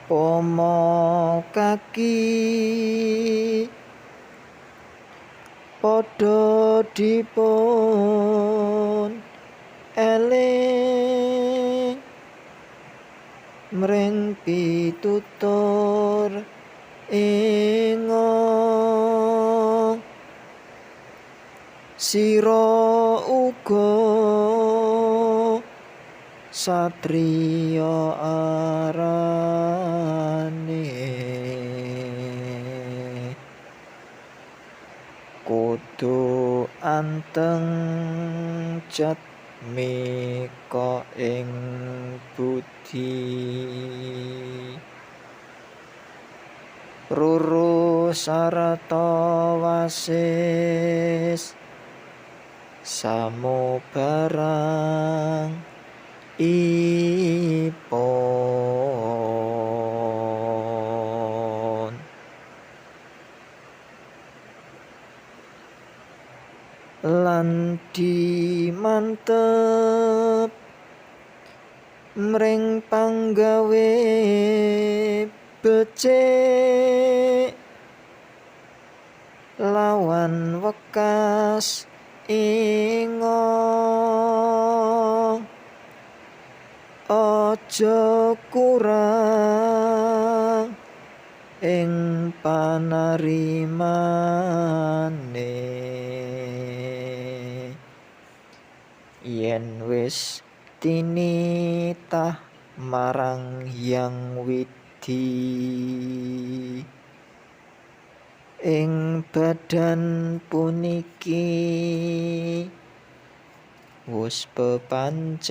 Pomo kaki padha dipun eling mring pitutur ingong sira uga satriya arane kudu anteng cet mika ing budi ruru sarata wasis samubarang ipun lan dimantep mring panggawe becik lawan wekas ingong aja kurang ing panarimane yen wis tinitah marang Hyang Widi ing badan puniki wus pepancen